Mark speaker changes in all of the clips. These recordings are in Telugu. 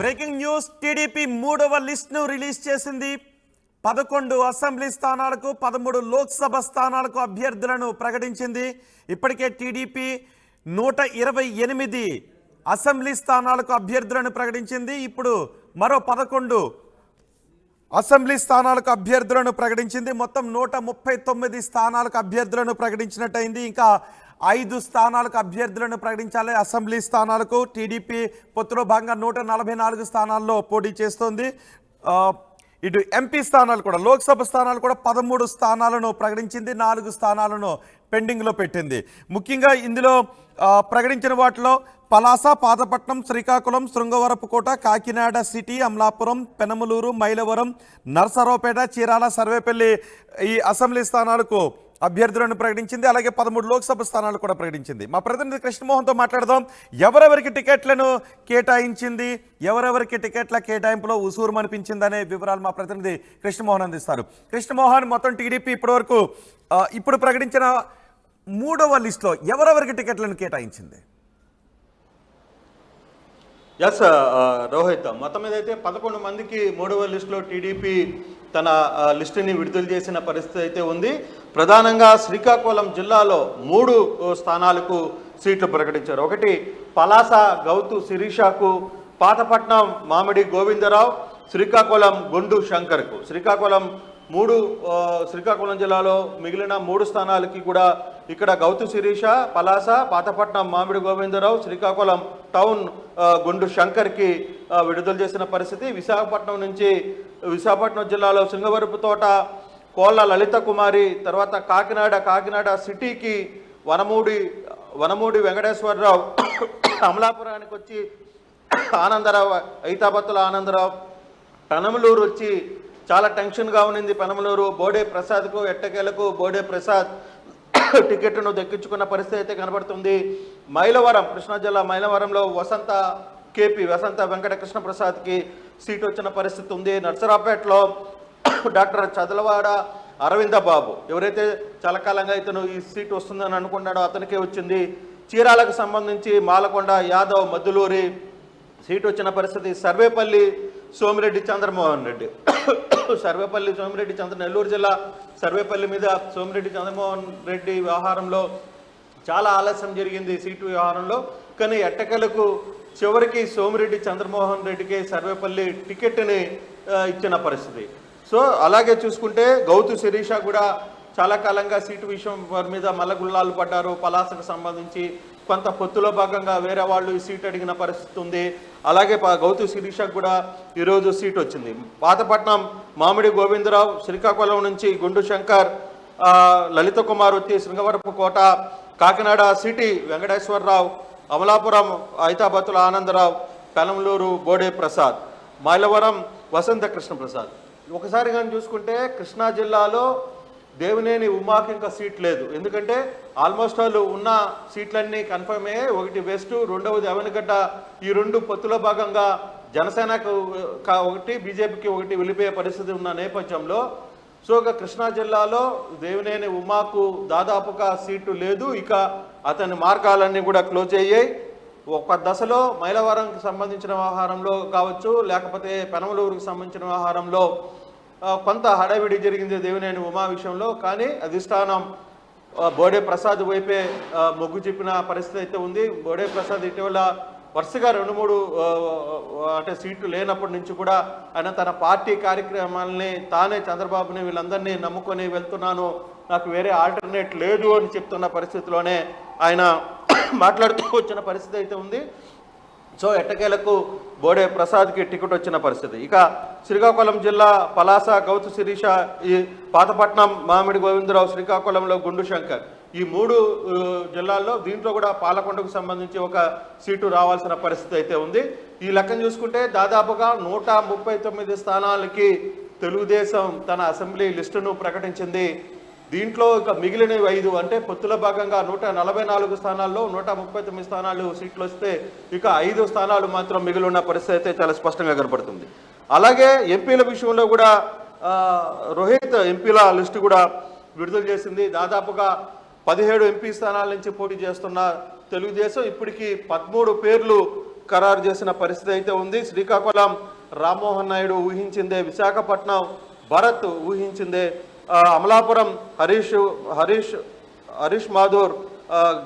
Speaker 1: బ్రేకింగ్ న్యూస్ టీడీపీ మూడవ లిస్ట్ ను రిలీజ్ చేసింది 11 అసెంబ్లీ స్థానాలకు 13 లోక్సభ స్థానాలకు అభ్యర్థులను ప్రకటించింది ఇప్పటికే టీడీపీ 128 అసెంబ్లీ స్థానాలకు అభ్యర్థులను ప్రకటించింది ఇప్పుడు మరో 11 అసెంబ్లీ స్థానాలకు అభ్యర్థులను ప్రకటించింది మొత్తం 139 స్థానాలకు అభ్యర్థులను ప్రకటించినట్టయింది ఇంకా 5 స్థానాలకు అభ్యర్థులను ప్రకటించాలి అసెంబ్లీ స్థానాలకు టీడీపీ పొత్తులో భాగంగా 144 స్థానాల్లో పోటీ చేస్తోంది ఇటు ఎంపీ స్థానాలు కూడా లోక్సభ స్థానాలు కూడా 13 స్థానాలను ప్రకటించింది 4 స్థానాలను పెండింగ్లో పెట్టింది ముఖ్యంగా ఇందులో ప్రకటించిన వాటిలో పలాస పాతపట్నం శ్రీకాకుళం శృంగవరపుకోట కాకినాడ సిటీ అమలాపురం పెనమలూరు మైలవరం నర్సరావుపేట చీరాల సర్వేపల్లి ఈ అసెంబ్లీ స్థానాలకు అభ్యర్థులను ప్రకటించింది అలాగే 13 లోక్సభ స్థానాలు కూడా ప్రకటించింది మా ప్రతినిధి కృష్ణమోహన్తో మాట్లాడదాం ఎవరెవరికి టికెట్లను కేటాయించింది ఎవరెవరికి టికెట్ల కేటాయింపులో ఉసూరు అనిపించింది అనే వివరాలు మా ప్రతినిధి కృష్ణమోహన్ అందిస్తారు కృష్ణమోహన్ మొత్తం టీడీపీ ఇప్పటివరకు ఇప్పుడు ప్రకటించిన మూడవ లిస్టులో ఎవరెవరికి టికెట్లను కేటాయించింది
Speaker 2: ఎస్ రోహిత్ మొత్తం మీద అయితే 11 మందికి మూడవ లిస్టులో టీడీపీ తన లిస్టుని విడుదల చేసిన పరిస్థితి అయితే ఉంది ప్రధానంగా శ్రీకాకుళం జిల్లాలో 3 స్థానాలకు సీట్లు ప్రకటించారు ఒకటి పలాస గౌతు శిరీషకు పాతపట్నం మామిడి గోవిందరావు శ్రీకాకుళం గుండు శంకర్కు శ్రీకాకుళం జిల్లాలో మిగిలిన 3 స్థానాలకి కూడా ఇక్కడ గౌతు శిరీష పలాస పాతపట్నం మామిడి గోవిందరావు శ్రీకాకుళం టౌన్ గుండు శంకర్కి విడుదల చేసిన పరిస్థితి విశాఖపట్నం జిల్లాలో శృంగవరపుతోట కోళ్ళ లలిత కుమారి తర్వాత కాకినాడ సిటీకి వనమూడి వెంకటేశ్వరరావు అమలాపురానికి వచ్చి ఆనందరావు ఐతాబత్తుల ఆనందరావు పెనమలూరు వచ్చి చాలా టెన్షన్గా ఉన్నింది పెనమలూరు బోడే ప్రసాద్కు ఎట్టకేలకు బోడే ప్రసాద్ టికెట్ను దక్కించుకున్న పరిస్థితి అయితే కనబడుతుంది మైలవరం కృష్ణా జిల్లా మైలవరంలో వసంత వెంకట కృష్ణ ప్రసాద్కి సీట్ వచ్చిన పరిస్థితి ఉంది నర్సరావుపేటలో డాక్టర్ చదలవాడ అరవింద బాబు ఎవరైతే చాలా కాలంగా ఇతను ఈ సీట్ వస్తుందని అనుకున్నాడో అతనికే వచ్చింది చీరాలకు సంబంధించి మాలకొండ యాదవ్ మద్దులూరి సీట్ వచ్చిన పరిస్థితి సర్వేపల్లి సోమిరెడ్డి చంద్రమోహన్ రెడ్డి నెల్లూరు జిల్లా సర్వేపల్లి మీద సోమిరెడ్డి చంద్రమోహన్ రెడ్డి వ్యవహారంలో చాలా ఆలస్యం జరిగింది సీటు వ్యవహారంలో కానీ ఎట్టకేలకు చివరికి సోమిరెడ్డి చంద్రమోహన్ రెడ్డికి సర్వేపల్లి టికెట్ని ఇచ్చిన పరిస్థితి సో అలాగే చూసుకుంటే గౌతు శిరీష కూడా చాలా కాలంగా సీటు విషయం వారి మీద మల్లగుల్లాలు పడ్డారు పలాసకు సంబంధించి కొంత పొత్తులో భాగంగా వేరే వాళ్ళు ఈ సీట్ అడిగిన పరిస్థితి ఉంది అలాగే గౌతు శిరీషకు కూడా ఈరోజు సీట్ వచ్చింది పాతపట్నం మామిడి గోవిందరావు శ్రీకాకుళం నుంచి గుండు శంకర్ లలిత కుమార్ వచ్చి శృంగవరపుకోట కాకినాడ సిటీ వెంకటేశ్వరరావు అమలాపురం ఐతాబత్తుల ఆనందరావు పెనమలూరు బోడే ప్రసాద్ మైలవరం వసంత కృష్ణ ప్రసాద్ ఒకసారి కానీ చూసుకుంటే కృష్ణా జిల్లాలో దేవినేని ఉమాకి ఇంకా సీట్ లేదు ఎందుకంటే ఆల్మోస్ట్ వాళ్ళు ఉన్న సీట్లన్నీ కన్ఫర్మ్ అయ్యాయి ఒకటి వెస్ట్ రెండవది అవనిగడ్డ ఈ 2 పొత్తులో భాగంగా జనసేనకు ఒకటి బీజేపీకి ఒకటి వెళ్ళిపోయే పరిస్థితి ఉన్న నేపథ్యంలో సో ఇక కృష్ణా జిల్లాలో దేవినేని ఉమాకు దాదాపుగా సీటు లేదు ఇక అతని మార్గాలన్నీ కూడా క్లోజ్ అయ్యాయి ఒక దశలో మైలవరంకి సంబంధించిన వ్యవహారంలో కావచ్చు లేకపోతే పెనమలూరుకు సంబంధించిన వ్యవహారంలో కొంత హడావిడి జరిగింది దేవినేని ఉమా విషయంలో కానీ అధిష్టానం బోడే ప్రసాద్ వైపే మొగ్గు చెప్పిన పరిస్థితి అయితే ఉంది బోడే ప్రసాద్ ఇటీవల వరుసగా 2-3 అంటే సీట్లు లేనప్పటి నుంచి కూడా ఆయన తన పార్టీ కార్యక్రమాలని తానే చంద్రబాబుని వీళ్ళందరినీ నమ్ముకొని వెళ్తున్నాను నాకు వేరే ఆల్టర్నేట్ లేదు అని చెప్తున్న పరిస్థితిలోనే ఆయన మాట్లాడుతూ వచ్చిన పరిస్థితి అయితే ఉంది సో ఎట్టకేలకు బోడే ప్రసాద్కి టికెట్ వచ్చిన పరిస్థితి ఇక శ్రీకాకుళం జిల్లా పలాస గౌతు శిరీష ఈ పాతపట్నం మామిడి గోవిందరావు శ్రీకాకుళంలో గుండు శంకర్ ఈ 3 జిల్లాల్లో దీంట్లో కూడా పాలకొండకు సంబంధించి ఒక సీటు రావాల్సిన పరిస్థితి అయితే ఉంది ఈ లెక్కను చూసుకుంటే దాదాపుగా 139 స్థానాలకి తెలుగుదేశం తన అసెంబ్లీ లిస్టును ప్రకటించింది దీంట్లో ఇక మిగిలిన 5 అంటే పొత్తుల భాగంగా 144 స్థానాల్లో 139 స్థానాలు సీట్లు వస్తే ఇక 5 స్థానాలు మాత్రం మిగిలి ఉన్న పరిస్థితి అయితే చాలా స్పష్టంగా కనపడుతుంది అలాగే ఎంపీల విషయంలో కూడా రోహిత్ ఎంపీల లిస్టు కూడా విడుదల చేసింది దాదాపుగా 17 ఎంపీ స్థానాల నుంచి పోటీ చేస్తున్న తెలుగుదేశం ఇప్పటికీ 13 పేర్లు ఖరారు చేసిన పరిస్థితి అయితే ఉంది. శ్రీకాకుళం రామ్మోహన్ నాయుడు ఊహించిందే, విశాఖపట్నం భరత్ ఊహించిందే, అమలాపురం హరీష్ మాధూర్,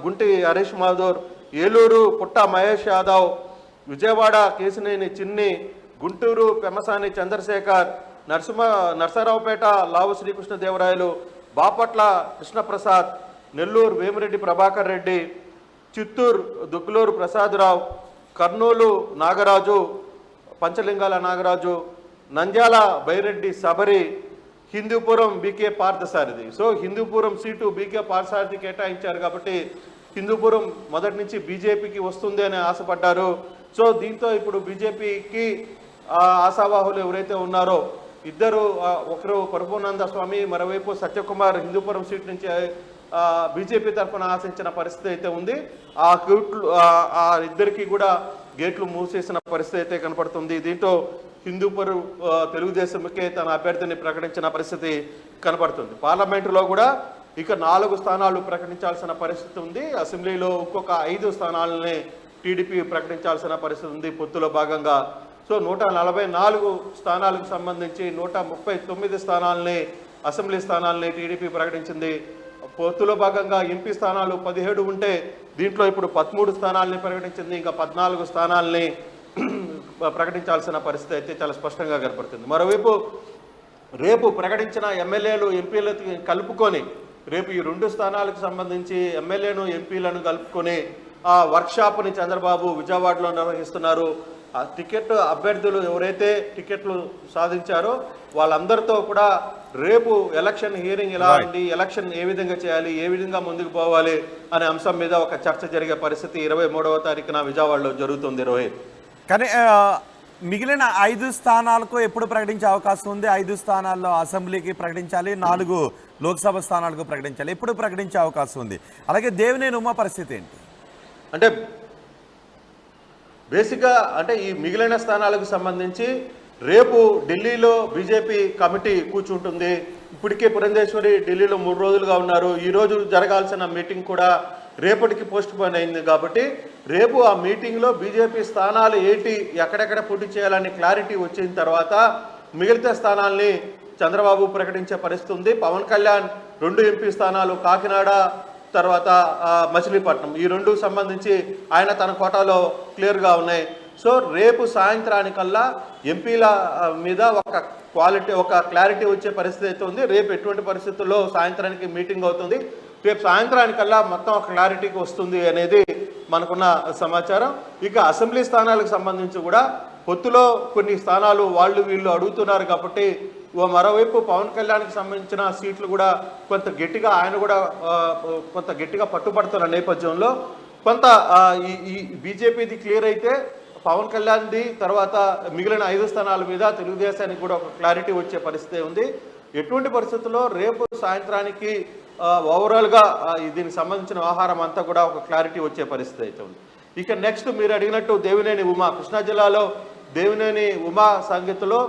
Speaker 2: గుంటి హరీష్ మాధూర్, ఏలూరు పుట్ట Mahesh Yadav, Vijayawada Kesineni Chinni, Guntur Pemmasani Chandrasekhar, Narasaraopet Lavu Srikrishnadevarayalu, Bapatla Krishnaprasad, Nellore Vemireddy Prabhakar Reddy, Chittoor Dugguluru Prasadarao, Kurnool Nagaraju, Panchalingala Nagaraju, Nandyal Byreddy Sabari, Hindupur BK Parthasarathi. So Hindupur seat BK Parthasarathi కేటాయించారు కాబట్టి హిందూపురం మొదటి నుంచి బీజేపీకి వస్తుంది అని ఆశపడ్డారు. సో దీంతో ఇప్పుడు బీజేపీకి ఆశావాహులు ఎవరైతే ఉన్నారో ఇద్దరు, ఒకరు పరమానంద స్వామి, మరోవైపు సత్యకుమార్ హిందూపురం సీట్ నుంచి బీజేపీ తరఫున ఆశించిన పరిస్థితి అయితే ఉంది. ఆ ఇద్దరికి కూడా గేట్లు మూసేసిన పరిస్థితి అయితే కనపడుతుంది. దీంతో హిందూపురం తెలుగుదేశంకే తన అభ్యర్థిని ప్రకటించిన పరిస్థితి కనపడుతుంది. పార్లమెంటులో కూడా ఇక 4 స్థానాలు ప్రకటించాల్సిన పరిస్థితి ఉంది. అసెంబ్లీలో ఇంకొక 5 స్థానాలని టీడీపీ ప్రకటించాల్సిన పరిస్థితి ఉంది పొత్తులో భాగంగా. సో 144 స్థానాలకు సంబంధించి 139 స్థానాలని, అసెంబ్లీ స్థానాలని టీడీపీ ప్రకటించింది. పొత్తులో భాగంగా ఎంపీ స్థానాలు 17 ఉంటే దీంట్లో ఇప్పుడు 13 స్థానాలని ప్రకటించింది. ఇంకా 14 స్థానాలని ప్రకటించాల్సిన పరిస్థితి అయితే చాలా స్పష్టంగా కనపడుతుంది. మరోవైపు రేపు ప్రకటించిన ఎమ్మెల్యేలు ఎంపీలను కలుపుకొని రేపు ఈ 2 స్థానాలకు సంబంధించి ఎమ్మెల్యేను ఎంపీలను కలుపుకొని ఆ వర్క్షాప్ని చంద్రబాబు విజయవాడలో నిర్వహిస్తున్నారు. ఆ టికెట్ అభ్యర్థులు ఎవరైతే టికెట్లు సాధించారో వాళ్ళందరితో కూడా రేపు ఎలక్షన్ హియరింగ్ ఎలా ఉంది, ఎలక్షన్ ఏ విధంగా చేయాలి, ఏ విధంగా ముందుకు పోవాలి అనే అంశం మీద ఒక చర్చ జరిగే పరిస్థితి 23వ తారీఖున విజయవాడలో జరుగుతుంది. రోహిత్,
Speaker 1: కానీ మిగిలిన 5 స్థానాలకు ఎప్పుడు ప్రకటించే అవకాశం ఉంది? 5 స్థానాల్లో అసెంబ్లీకి ప్రకటించాలి, 4 లోక్సభ స్థానాలకు ప్రకటించాలి. ఎప్పుడు ప్రకటించే అవకాశం ఉంది? అలాగే దేవినేని ఉమా పరిస్థితి ఏంటి?
Speaker 2: అంటే బేసిక్గా ఈ మిగిలిన స్థానాలకు సంబంధించి రేపు ఢిల్లీలో బీజేపీ కమిటీ కూర్చుంటుంది. ఇప్పటికే పురంధేశ్వరి ఢిల్లీలో 3 రోజులుగా ఉన్నారు. ఈరోజు జరగాల్సిన మీటింగ్ కూడా రేపటికి పోస్ట్ పోన్ అయింది కాబట్టి రేపు ఆ మీటింగ్లో బీజేపీ స్థానాలు ఏంటి, ఎక్కడెక్కడ పోటీ చేయాలని క్లారిటీ వచ్చిన తర్వాత మిగిలిన స్థానాల్ని చంద్రబాబు ప్రకటించే పరిస్థితి ఉంది. పవన్ కళ్యాణ్ 2 ఎంపీ స్థానాలు కాకినాడ తర్వాత మచిలీపట్నం, ఈ 2 సంబంధించి ఆయన తన కోటాలో క్లియర్గా ఉన్నాయి. సో రేపు సాయంత్రానికల్లా ఎంపీల మీద ఒక క్లారిటీ వచ్చే పరిస్థితి అయితే ఉంది. రేపు ఎటువంటి పరిస్థితుల్లో సాయంత్రానికి మీటింగ్ అవుతుంది, రేపు సాయంత్రానికల్లా మొత్తం ఒక క్లారిటీకి వస్తుంది అనేది మనకున్న సమాచారం. ఇక అసెంబ్లీ స్థానాలకు సంబంధించి కూడా పొత్తులో కొన్ని స్థానాలు వీళ్ళు అడుగుతున్నారు కాబట్టి మరోవైపు పవన్ కళ్యాణ్కి సంబంధించిన సీట్లు కూడా కొంత గట్టిగా పట్టుబడుతున్న నేపథ్యంలో కొంత ఈ బీజేపీది క్లియర్ అయితే పవన్ కళ్యాణ్ది తర్వాత మిగిలిన 5 స్థానాల మీద తెలుగుదేశానికి కూడా ఒక క్లారిటీ వచ్చే పరిస్థితి ఉంది. ఎటువంటి పరిస్థితుల్లో రేపు సాయంత్రానికి ఓవరాల్గా దీనికి సంబంధించిన వ్యవహారం అంతా కూడా ఒక క్లారిటీ వచ్చే పరిస్థితి అయితే ఉంది. ఇక నెక్స్ట్ మీరు అడిగినట్టు దేవినేని ఉమా, కృష్ణా జిల్లాలో దేవినేని ఉమా సంగతిలో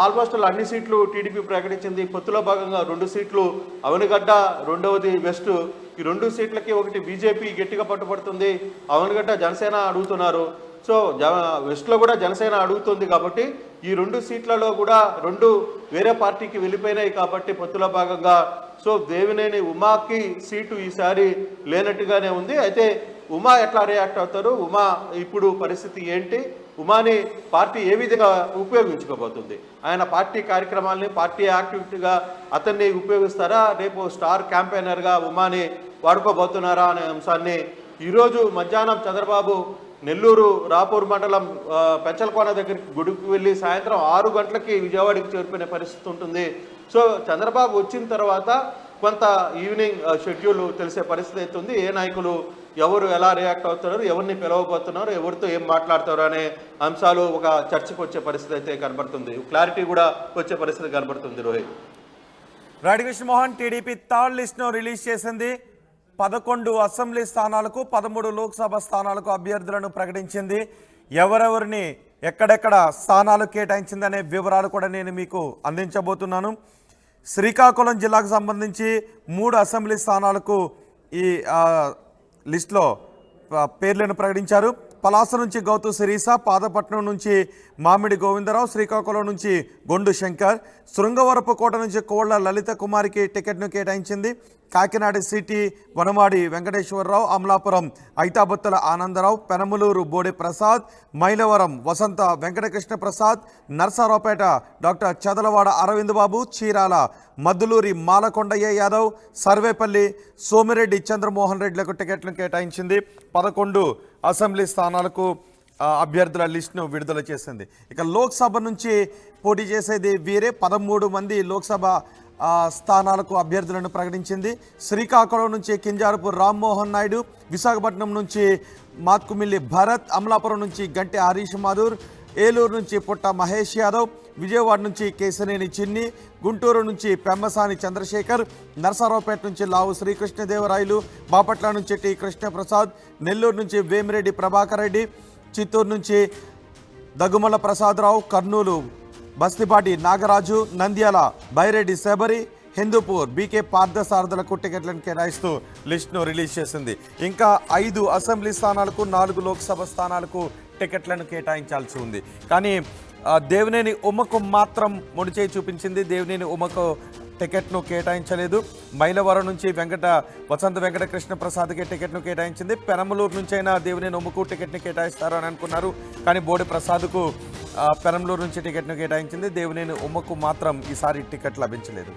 Speaker 2: ఆల్మోస్ట్ అన్ని సీట్లు టీడీపీ ప్రకటించింది. పొత్తులో భాగంగా 2 సీట్లు అవనిగడ్డ, రెండవది వెస్ట్. ఈ 2 సీట్లకి ఒకటి బీజేపీ గట్టిగా పట్టుబడుతుంది, అవనిగడ్డ జనసేన అడుగుతున్నారు. సో వెస్ట్లో కూడా జనసేన అడుగుతుంది కాబట్టి ఈ 2 సీట్లలో కూడా 2 వేరే పార్టీకి వెళ్ళిపోయినాయి కాబట్టి పొత్తులో భాగంగా సో దేవినేని ఉమాకి సీటు ఈసారి లేనట్టుగానే ఉంది. అయితే ఉమా ఎట్లా రియాక్ట్ అవుతారు, ఉమా ఇప్పుడు పరిస్థితి ఏంటి, ఉమాని పార్టీ ఏ విధంగా ఉపయోగించుకోబోతుంది, ఆయన పార్టీ కార్యక్రమాలని పార్టీ యాక్టివిటీగా అతన్ని ఉపయోగిస్తారా, రేపు స్టార్ క్యాంపెయినర్గా ఉమాని వాడుకోబోతున్నారా అనే అంశాన్ని ఈరోజు మధ్యాహ్నం చంద్రబాబు నెల్లూరు రాపూర్ మండలం పెంచలకోన దగ్గరికి గుడికి వెళ్ళి సాయంత్రం 6 గంటలకి విజయవాడకి చేరుకునే పరిస్థితి ఉంటుంది. సో చంద్రబాబు వచ్చిన తర్వాత కొంత ఈవినింగ్ షెడ్యూల్ తెలిసే పరిస్థితి అవుతుంది. ఏ నాయకులు ఎవరు ఎలా రియాక్ట్ అవుతున్నారు, ఎవరిని పిలవబోతున్నారు, ఎవరితో ఏం మాట్లాడతారు అనే అంశాలు ఒక చర్చకు వచ్చే పరిస్థితి అయితే కనబడుతుంది. క్లారిటీ కూడా వచ్చే పరిస్థితి కనబడుతుంది. రోహిత్,
Speaker 1: రాడికృష్ణ మోహన్ టీడీపీ 3rd లిస్ట్ను రిలీజ్ చేసింది. 11 అసెంబ్లీ స్థానాలకు 13 లోక్సభ స్థానాలకు అభ్యర్థులను ప్రకటించింది. ఎవరెవరిని ఎక్కడెక్కడ స్థానాలు కేటాయించిందనే వివరాలు కూడా నేను మీకు అందించబోతున్నాను. శ్రీకాకుళం జిల్లాకు సంబంధించి 3 అసెంబ్లీ స్థానాలకు ఈ లిస్టులో పేర్లను ప్రకటించారు. పలాస నుంచి గౌతు శిరీష, పాదపట్నం నుంచి మామిడి గోవిందరావు, శ్రీకాకుళం నుంచి గొండు శంకర్, శృంగవరపుకోట నుంచి కోళ్ల లలిత కుమారికి టికెట్ను కేటాయించింది. కాకినాడ సిటీ వనమాడి వెంకటేశ్వరరావు, అమలాపురం ఐతాబత్తుల ఆనందరావు, పెనమలూరు బోడి ప్రసాద్, మైలవరం వసంత వెంకటకృష్ణ ప్రసాద్, నర్సారావుపేట డాక్టర్ చదలవాడ అరవింద్ బాబు, చీరాల మద్దులూరి మాలకొండయ్య యాదవ్, సర్వేపల్లి సోమిరెడ్డి చంద్రమోహన్ రెడ్డిలకు టికెట్లను కేటాయించింది. 11 అసెంబ్లీ స్థానాలకు అభ్యర్థుల లిస్టును విడుదల చేసింది. ఇక లోక్సభ నుంచి పోటీ చేసేది వీరే. 13 మంది లోక్సభ స్థానాలకు అభ్యర్థులను ప్రకటించింది. శ్రీకాకుళం నుంచి కింజారపు రామ్మోహన్ నాయుడు, విశాఖపట్నం నుంచి మాత్కుమిల్లి భరత్, అమలాపురం నుంచి గంటి హరీష్ మాధూర్, ఏలూరు నుంచి పుట్ట మహేష్ యాదవ్, విజయవాడ నుంచి కేశనేని చిన్ని, గుంటూరు నుంచి పెమ్మసాని చంద్రశేఖర్, నరసరావుపేట నుంచి లావు శ్రీకృష్ణదేవరాయలు, బాపట్ల నుంచి టి కృష్ణప్రసాద్, నెల్లూరు నుంచి వేమిరెడ్డి ప్రభాకర్ రెడ్డి, చిత్తూరు నుంచి దగ్గుమల ప్రసాదరావు, కర్నూలు బస్తిపాటి నాగరాజు, నంద్యాల బైరెడ్డి శబరి, హిందూపూర్ బీకే పార్థసారథులకు టికెట్లను కేటాయిస్తూ లిస్టును రిలీజ్ చేసింది. ఇంకా 5 అసెంబ్లీ స్థానాలకు, 4 లోక్సభ స్థానాలకు టికెట్లను కేటాయించాల్సి ఉంది. కానీ దేవినేని ఉమకు మాత్రం మొండిచేయి చూపించింది. దేవినేని ఉమకు టికెట్ను కేటాయించలేదు. మైలవరం నుంచి వసంత వెంకటకృష్ణ ప్రసాద్కి టికెట్ను కేటాయించింది. పెనమలూరు నుంచి అయినా దేవినేని ఉమకు టికెట్ని కేటాయిస్తారు అని అనుకున్నారు. కానీ బోడి ప్రసాద్కు పెనమలూరు నుంచి టికెట్ను కేటాయించింది. దేవినేని ఉమకు మాత్రం ఈసారి టికెట్ లభించలేదు.